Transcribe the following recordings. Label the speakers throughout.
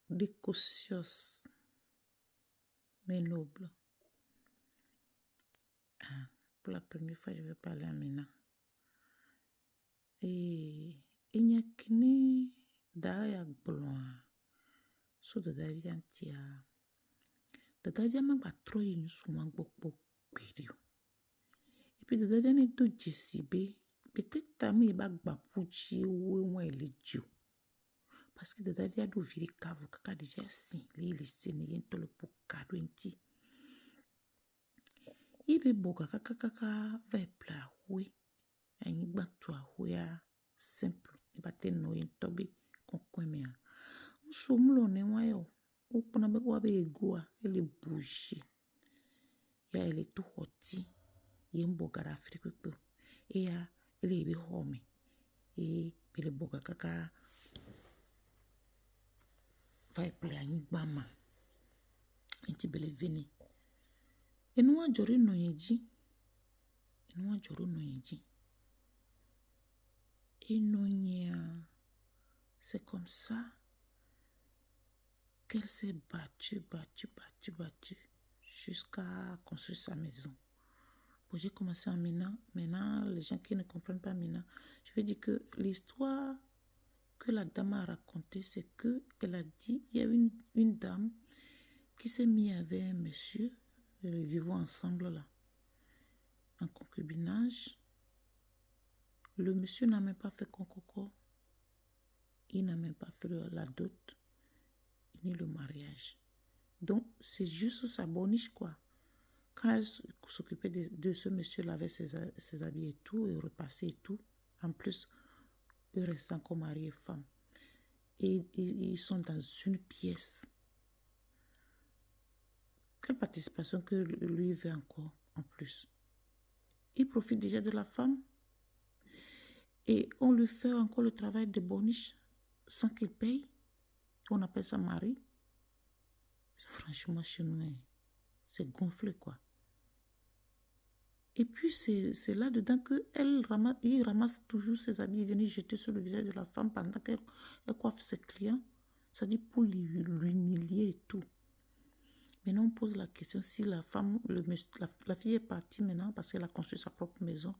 Speaker 1: décocios, mais noble. Pour la première fois, je vais parler à Mina. Et il n'y a qu'une d'ailleurs blonde. So de David antia. De David m'a pas trop une souvent beaucoup période. Et puis de David est tout jessibé. Peut-être tamé ba bapuchi ou le dio. Parce que de David a dû virer cave kaka devia assim. Les scènes y tout le pocado enti. Ibe boga kaka va pla oui. Ayi ba toi oui simple. Iba te no yen tobi konkwemea. Nsomlo ne wayo. Ukuna be kwa be egua ele bougie. Ya ele tout hoti. Yen boga da Afrique pe. E ya ele ebe home. E ele boga kaka vai play ayi bama. Enti bele veni. Enwa jori no yeji. Enwa joro no yeji. Enonia. C'est comme ça qu'elle s'est battue jusqu'à construire sa maison. Bon, j'ai commencé en Mina. Maintenant, les gens qui ne comprennent pas Mina, je vais dire que l'histoire que la dame a racontée, c'est que elle a dit, il y a une dame qui s'est mise avec un monsieur, ils vivent ensemble là, en concubinage. Le monsieur n'a même pas fait concocor. Il n'a même pas fait la dot, ni le mariage. Donc, c'est juste sa boniche, quoi. Quand elle s'occupait de ce monsieur-là avec ses habits et tout, et repassait et tout, en plus, ils restent encore mari et femme. Et ils sont dans une pièce. Quelle participation que lui veut encore, en plus? Il profite déjà de la femme. Et on lui fait encore le travail de boniche sans qu'il paye. On appelle ça mari. Franchement, chez nous, c'est gonflé, quoi. Et puis, c'est là-dedans qu'il ramasse toujours ses habits et vient jeter sur le visage de la femme pendant qu'elle coiffe ses clients. Ça dit pour l'humilier et tout. Maintenant, on pose la question si la femme, la fille est partie maintenant parce qu'elle a construit sa propre maison.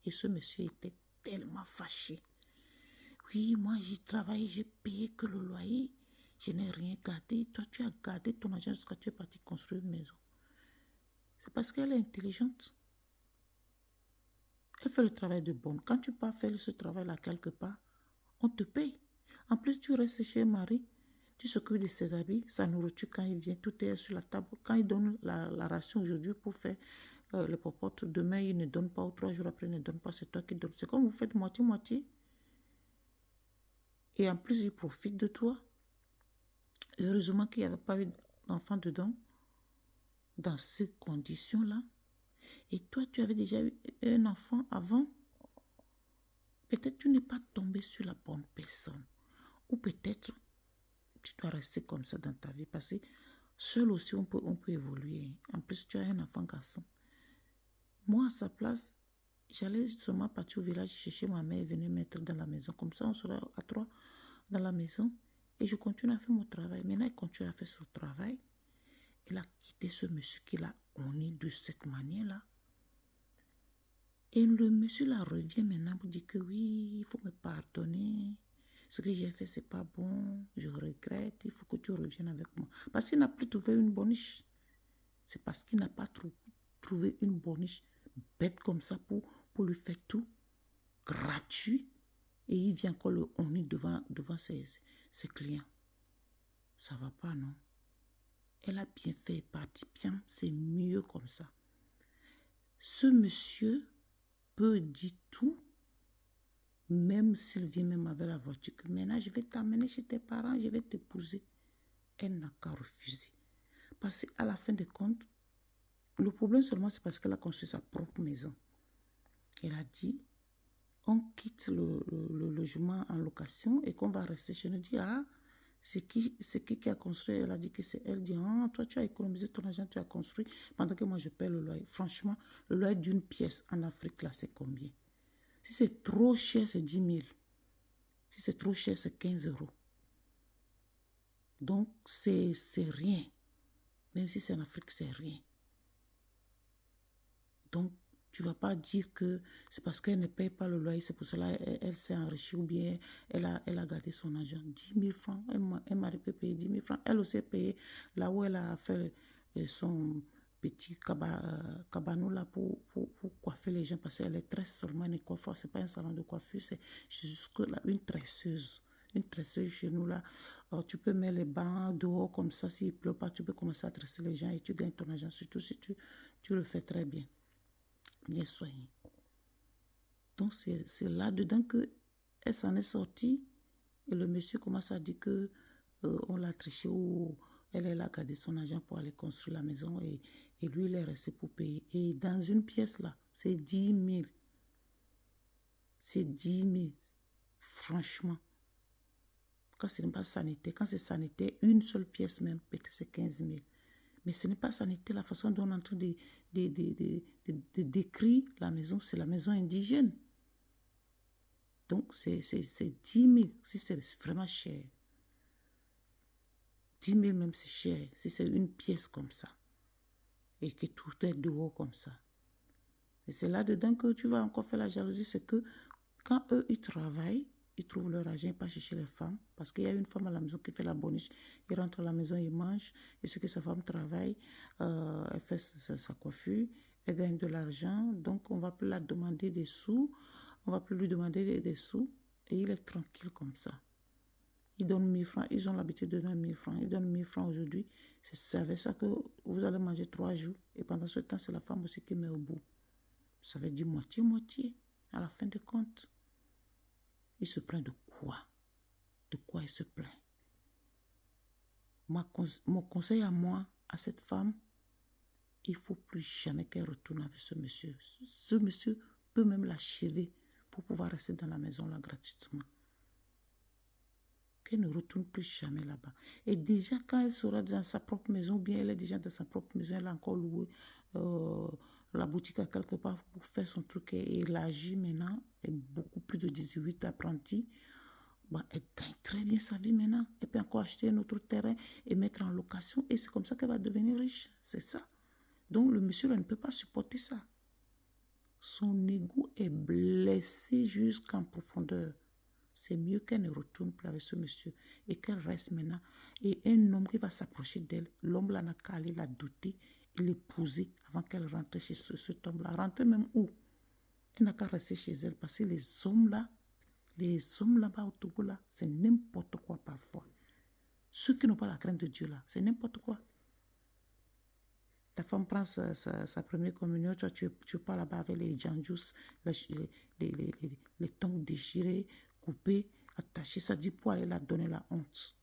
Speaker 1: Et ce monsieur était tellement fâché. Oui, moi, j'ai travaillé, j'ai payé que le loyer. Je n'ai rien gardé. Toi, tu as gardé ton argent jusqu'à tu es parti construire une maison. C'est parce qu'elle est intelligente. Elle fait le travail de bonne. Quand tu pars faire ce travail-là quelque part, on te paye. En plus, tu restes chez Marie, tu s'occupes de ses habits, sa nourriture quand il vient, tout est sur la table. Quand il donne la ration aujourd'hui pour faire le popote, demain il ne donne pas, ou 3 jours après il ne donne pas, c'est toi qui donnes. C'est comme vous faites moitié-moitié. Et en plus, il profite de toi. Heureusement qu'il n'y avait pas eu d'enfant dedans, dans ces conditions-là. Et toi, tu avais déjà eu un enfant avant. Peut-être tu n'es pas tombé sur la bonne personne. Ou peut-être tu dois rester comme ça dans ta vie. Parce que seul aussi, on peut évoluer. En plus, tu as un enfant garçon. Moi, à sa place, j'allais seulement partir au village chercher ma mère et venir mettre dans la maison. Comme ça, on sera à 3 dans la maison. Et je continue à faire mon travail. Maintenant, elle continue à faire son travail. Elle a quitté ce monsieur qui l'a honni de cette manière-là. Et le monsieur là revient maintenant pour dire que oui, il faut me pardonner. Ce que j'ai fait, c'est pas bon. Je regrette. Il faut que tu reviennes avec moi. Parce qu'il n'a plus trouvé une boniche. C'est parce qu'il n'a pas trouvé une boniche bête comme ça pour lui faire tout gratuit. Et il vient encore le honner devant ses clients. Ça va pas, non? Elle a bien fait, parti bien. C'est mieux comme ça. Ce monsieur peut dire tout, même s'il vient même avec la voiture, que maintenant je vais t'amener chez tes parents, je vais t'épouser. Elle n'a qu'à refuser. Parce qu'à la fin de compte, le problème seulement c'est parce qu'elle a construit sa propre maison. Elle a dit, on quitte le logement en location et qu'on va rester chez nous. Elle dit, ah, c'est qui a construit? Elle a dit que c'est elle. Elle dit, ah, toi tu as économisé ton argent, tu as construit, pendant que moi je paie le loyer. Franchement, le loyer d'une pièce en Afrique là, c'est combien? Si c'est trop cher, c'est 10 000. Si c'est trop cher, c'est 15 euros. Donc, c'est rien. Même si c'est en Afrique, c'est rien. Donc, tu ne vas pas dire que c'est parce qu'elle ne paye pas le loyer, c'est pour cela qu'elle s'est enrichie ou bien elle a gardé son argent. 10 000 francs, elle m'a peut payer 10 000 francs. Elle aussi a payé là où elle a fait son petit cabanon là pour coiffer les gens parce qu'elle est tresse seulement, une coiffeur. Ce n'est pas un salon de coiffure, c'est juste une tresseuse. Une tresseuse chez nous là, tu peux mettre les bancs dehors comme ça, s'il ne pleut pas, tu peux commencer à tresser les gens et tu gagnes ton argent, surtout si tu le fais très bien. Bien soigné. Donc, c'est là-dedans qu'elle s'en est sortie. Et le monsieur commence à dire que on l'a triché ou elle a gardé son argent pour aller construire la maison et lui, il est resté pour payer. Et dans une pièce là, c'est 10 000. C'est 10 000. Franchement. Quand ce n'est pas sanitaire, quand c'est sanitaire, une seule pièce même, peut-être c'est 15 000. Mais ce n'est pas sanitaire, la façon dont on est en train de décrire la maison, c'est la maison indigène. Donc, c'est 10 000, si c'est vraiment cher. 10 000 même, c'est cher, si c'est une pièce comme ça. Et que tout est dehors comme ça. Et c'est là-dedans que tu vas encore faire la jalousie, c'est que quand eux, ils travaillent, ils trouvent leur argent, ils partent chercher les femmes. Parce qu'il y a une femme à la maison qui fait la boniche. Il rentre à la maison, il mange. Et ce que sa femme travaille, elle fait sa coiffure, elle gagne de l'argent. Donc, on ne va plus la demander des sous. On ne va plus lui demander des sous. Et il est tranquille comme ça. Ils donnent 1000 francs. Ils ont l'habitude de donner 1000 francs. Ils donnent 1000 francs aujourd'hui. C'est avec ça que vous allez manger 3 jours. Et pendant ce temps, c'est la femme aussi qui met au bout. Ça veut dire moitié-moitié. À la fin de compte. Il se plaint de quoi? De quoi il se plaint? Mon conseil à moi, à cette femme, il ne faut plus jamais qu'elle retourne avec ce monsieur. Ce monsieur peut même l'achever pour pouvoir rester dans la maison là gratuitement. Qu'elle ne retourne plus jamais là-bas. Et déjà, quand elle sera dans sa propre maison, bien elle est déjà dans sa propre maison, elle a encore loué la boutique à quelque part pour faire son truc et élargir maintenant. Elle a beaucoup plus de 18 apprentis. Bah, elle gagne très bien sa vie maintenant. Elle peut encore acheter un autre terrain et mettre en location. Et c'est comme ça qu'elle va devenir riche. C'est ça. Donc, le monsieur là, ne peut pas supporter ça. Son ego est blessé jusqu'en profondeur. C'est mieux qu'elle ne retourne plus avec ce monsieur et qu'elle reste maintenant. Et un homme qui va s'approcher d'elle, l'homme là n'a qu'à aller la doter et l'épouser avant qu'elle rentre chez cet homme-là. Rentrer même où? Elle n'a qu'à rester chez elle parce que les hommes là-bas au Togo là, c'est n'importe quoi parfois. Ceux qui n'ont pas la crainte de Dieu là, c'est n'importe quoi. Ta femme prend sa première communion, toi, tu pars là-bas avec les janjous, les tongs déchirés, coupés, attachés. Ça dit pour aller la donner la honte.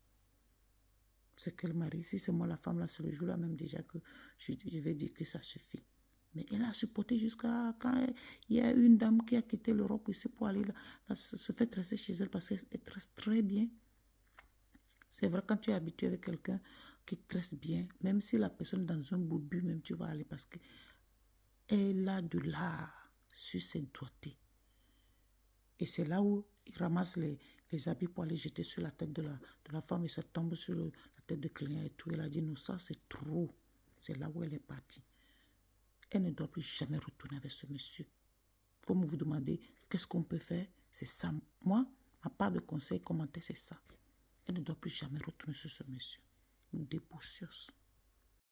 Speaker 1: C'est qu'elle marie. Si c'est moi la femme là, c'est le jour-là même déjà que je vais dire que ça suffit. Mais elle a supporté jusqu'à quand il y a une dame qui a quitté l'Europe ici pour aller là, se faire tresser chez elle parce qu'elle tresse très bien. C'est vrai, quand tu es habitué avec quelqu'un qui tresse bien, même si la personne est dans un boubou, même tu vas aller parce qu'elle a de l'art sur ses doigtés. Et c'est là où il ramasse les habits pour aller jeter sur la tête de la femme et ça tombe sur la tête de client et tout. Elle a dit non, ça c'est trop. C'est là où elle est partie. Elle ne doit plus jamais retourner avec ce monsieur. Comme vous demandez, qu'est-ce qu'on peut faire? C'est ça. Moi, ma part de conseil, commenter, c'est ça. Elle ne doit plus jamais retourner sur ce monsieur. Une déboucheuse.